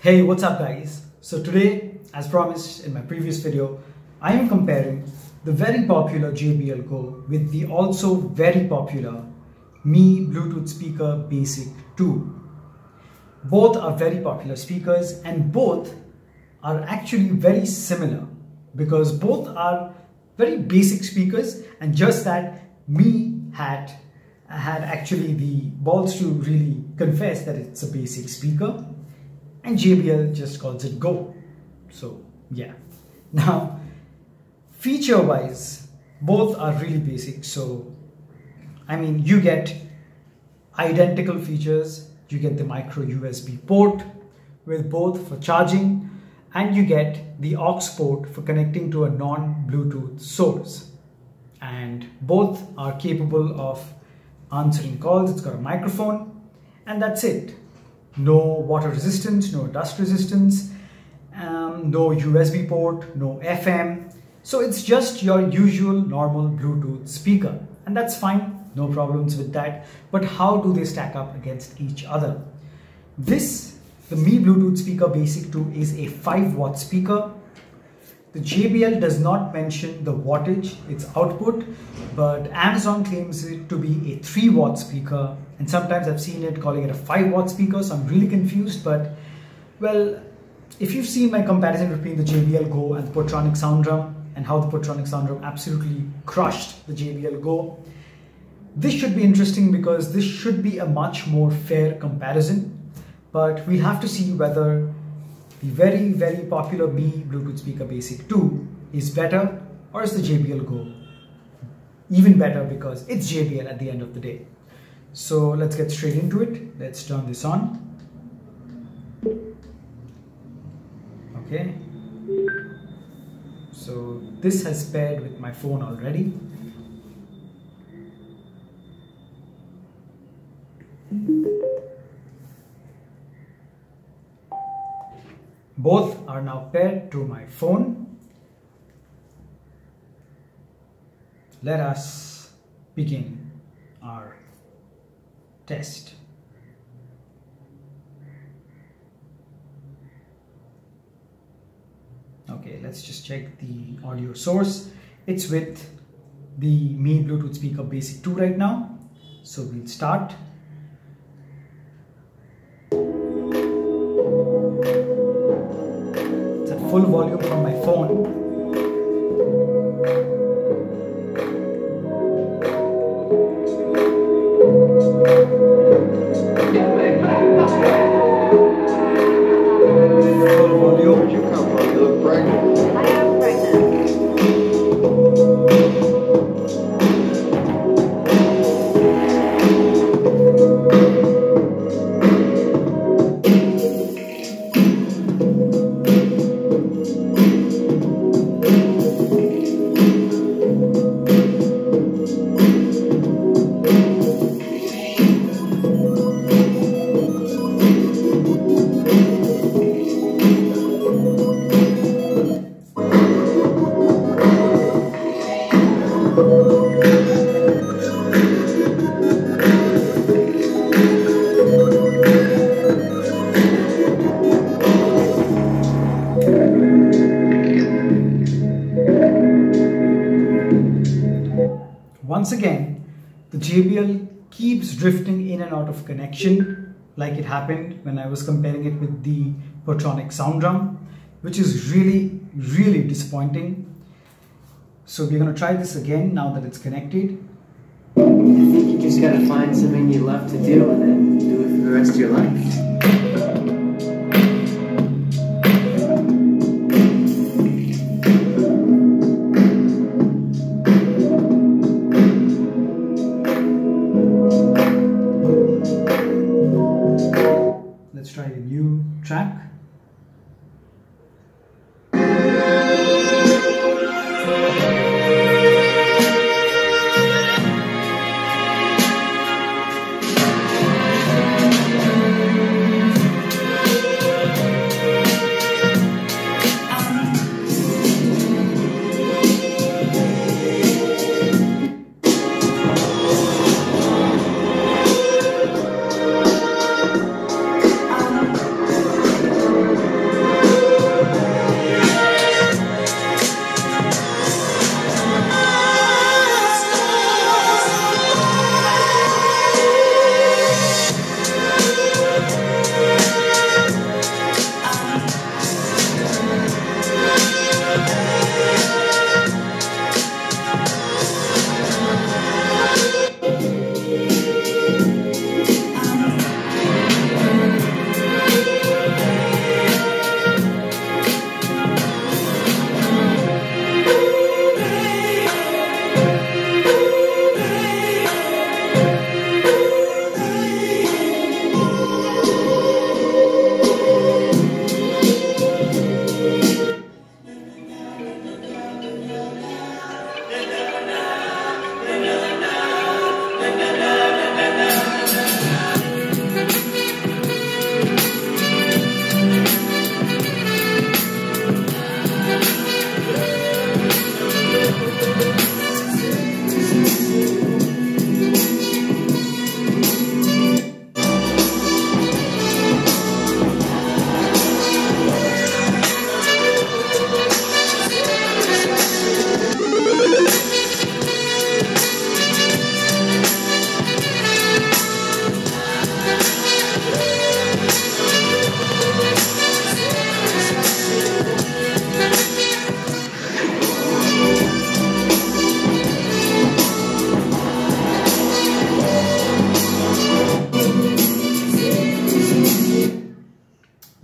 Hey, what's up guys? So today, as promised in my previous video, I am comparing the very popular JBL Go with the also very popular Mi Bluetooth Speaker Basic 2. Both are very popular speakers and both are actually very similar because both are very basic speakers, and just that Mi had actually the balls to really confess that it's a basic speaker, and JBL just calls it Go. So yeah. Now, feature wise, both are really basic. So I mean, you get identical features. You get the micro USB port with both for charging, and you get the aux port for connecting to a non-Bluetooth source. And both are capable of answering calls. It's got a microphone, and that's it. No water resistance, no dust resistance, no USB port, no FM. So it's just your usual normal Bluetooth speaker, and that's fine, no problems with that. But how do they stack up against each other? The Mi Bluetooth Speaker Basic 2 is a 5-watt speaker. The JBL does not mention the wattage, its output, but Amazon claims it to be a 3-watt speaker, and sometimes I've seen it calling it a 5-watt speaker, so I'm really confused. But well, if you've seen my comparison between the JBL Go and the Portronic Sound Drum, and how the Portronic Sound Drum absolutely crushed the JBL Go, this should be interesting because this should be a much more fair comparison. But we'll have to see whether the very, very popular Mi Bluetooth Speaker Basic 2 is better, or is the JBL Go even better because it's JBL at the end of the day. So let's get straight into it. Let's turn this on. Okay. So this has paired with my phone already. Both are now paired to my phone. Let us begin our test. Okay, let's just check the audio source. It's with the Mi Bluetooth Speaker Basic 2 right now. So we'll start. Full volume from my phone. Full volume. Where'd you come from? You look pregnant. I am pregnant. Once again, the JBL keeps drifting in and out of connection, like it happened when I was comparing it with the Portronic Sound Drum, which is really, really disappointing. So we're going to try this again now that it's connected. I think you just got to find something you love to do and then do it for the rest of your life. Let's try a new track.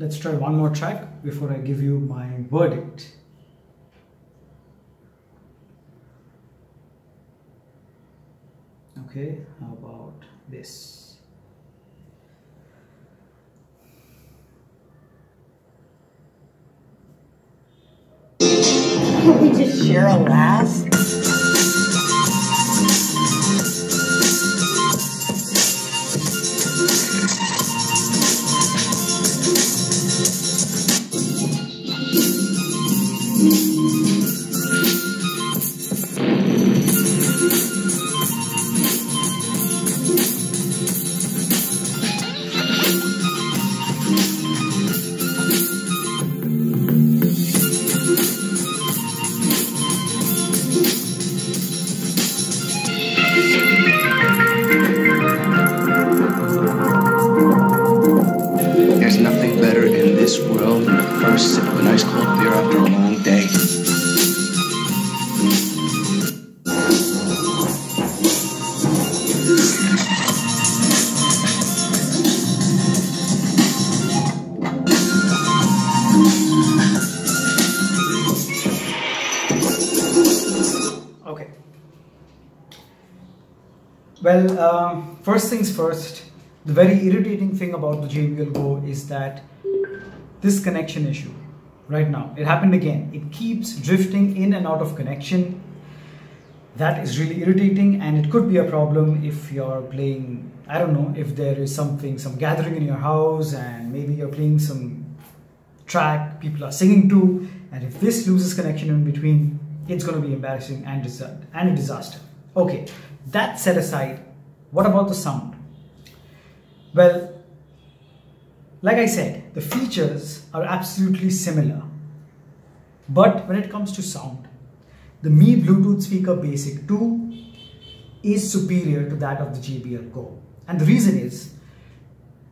let's try one more track before I give you my verdict. Okay, how about this? Can't we just share a laugh? There's nothing better in this world than the first sip of a nice cold beer after a long day. Okay. Well, first things first, the very irritating thing about the JBL Go is that this connection issue right now, it happened again. It keeps drifting in and out of connection. That is really irritating, and it could be a problem if you're playing, I don't know, if there is some gathering in your house and maybe you're playing some track people are singing to, and if this loses connection in between, it's going to be embarrassing and a disaster. Okay, that set aside, what about the sound? Well, like I said, the features are absolutely similar, but when it comes to sound, the Mi Bluetooth Speaker Basic 2 is superior to that of the JBL Go. And the reason is,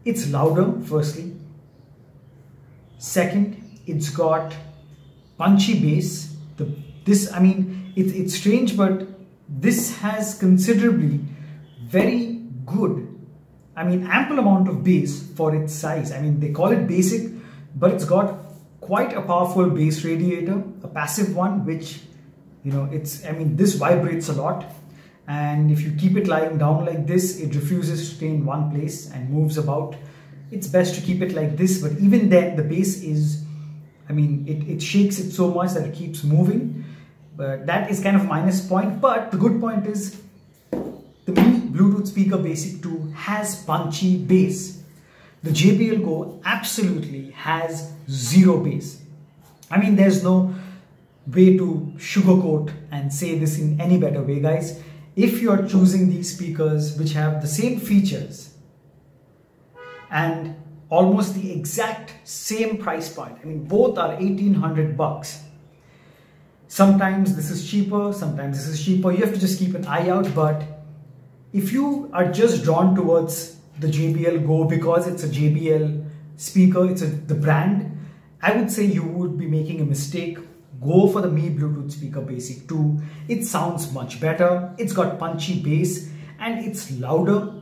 it's louder, firstly. Second, it's got punchy bass. It's strange, but this has considerably very good, ample amount of bass for its size. They call it basic, but it's got quite a powerful bass radiator, a passive one, which, this vibrates a lot. And if you keep it lying down like this, it refuses to stay in one place and moves about. It's best to keep it like this, but even then the bass is, it shakes it so much that it keeps moving. But that is kind of minus point. But the good point is the Mi Bluetooth Speaker Basic 2 has punchy bass. The JBL Go absolutely has zero bass. There's no way to sugarcoat and say this in any better way, guys. If you're choosing these speakers which have the same features and almost the exact same price point, both are 1,800 bucks. Sometimes this is cheaper, sometimes this is cheaper. You have to just keep an eye out. But if you are just drawn towards the JBL Go because it's a JBL speaker, it's the brand, I would say you would be making a mistake. Go for the Mi Bluetooth Speaker Basic 2. It sounds much better. It's got punchy bass and it's louder.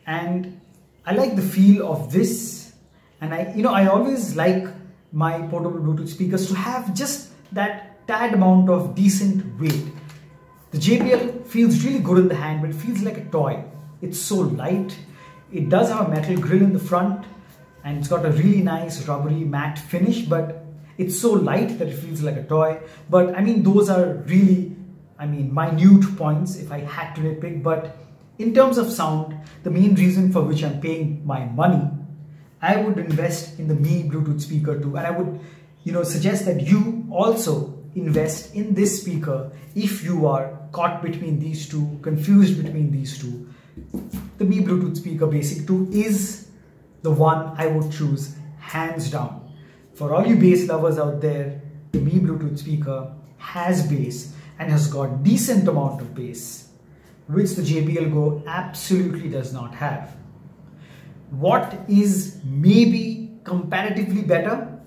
And I like the feel of this. And I always like my portable Bluetooth speakers to have just that tad amount of decent weight. The JBL feels really good in the hand, but it feels like a toy. It's so light. It does have a metal grille in the front and it's got a really nice rubbery matte finish, but it's so light that it feels like a toy. But those are really, minute points if I had to nitpick. But in terms of sound, the main reason for which I'm paying my money, I would invest in the Mi Bluetooth Speaker 2. And I would, suggest that you also invest in this speaker if you are caught between these two, confused between these two. The Mi Bluetooth Speaker Basic 2 is the one I would choose hands down. For all you bass lovers out there, the Mi Bluetooth speaker has bass and has got decent amount of bass, which the JBL Go absolutely does not have. What is maybe comparatively better?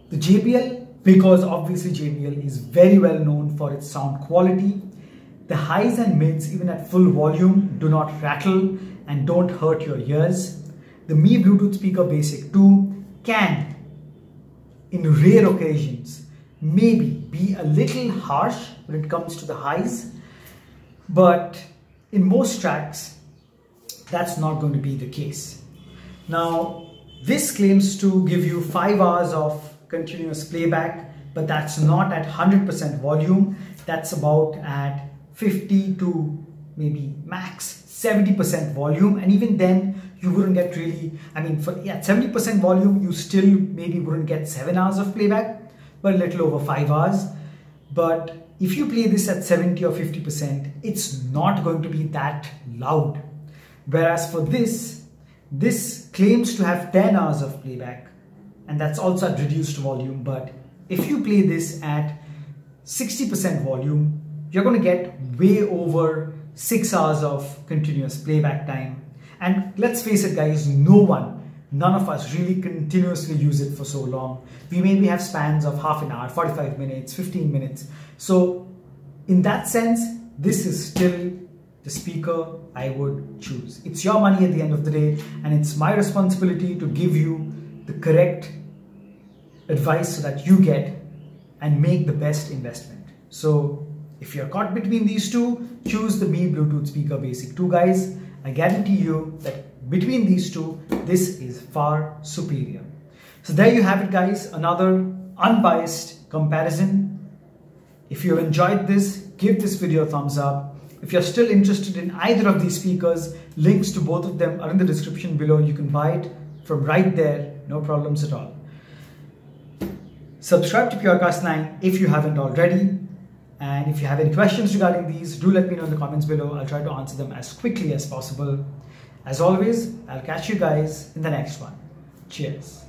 The JBL, because obviously JBL is very well known for its sound quality. The highs and mids, even at full volume, do not rattle and don't hurt your ears. The Mi Bluetooth Speaker Basic 2 can, in rare occasions, maybe be a little harsh when it comes to the highs, but in most tracks, that's not going to be the case. Now, this claims to give you 5 hours of continuous playback, but that's not at 100% volume. That's about at 50 to maybe max 70% volume, and even then you wouldn't get really, I mean, at 70% volume you still maybe wouldn't get 7 hours of playback, but a little over 5 hours. But if you play this at 70 or 50%, it's not going to be that loud. Whereas for this claims to have 10 hours of playback, and that's also at reduced volume. But if you play this at 60% volume, you're going to get way over 6 hours of continuous playback time. And let's face it guys, none of us really continuously use it for so long. We maybe have spans of half an hour, 45 minutes, 15 minutes. So in that sense, this is still the speaker I would choose. It's your money at the end of the day, and it's my responsibility to give you the correct advice so that you get and make the best investment. So if you're caught between these two, choose the Mi Bluetooth Speaker Basic 2 guys. I guarantee you that between these two, this is far superior. So there you have it guys, another unbiased comparison. If you have enjoyed this, give this video a thumbs up. If you're still interested in either of these speakers, links to both of them are in the description below. You can buy it from right there, no problems at all. Subscribe to Purecast 9 if you haven't already. And if you have any questions regarding these, do let me know in the comments below. I'll try to answer them as quickly as possible. As always, I'll catch you guys in the next one. Cheers.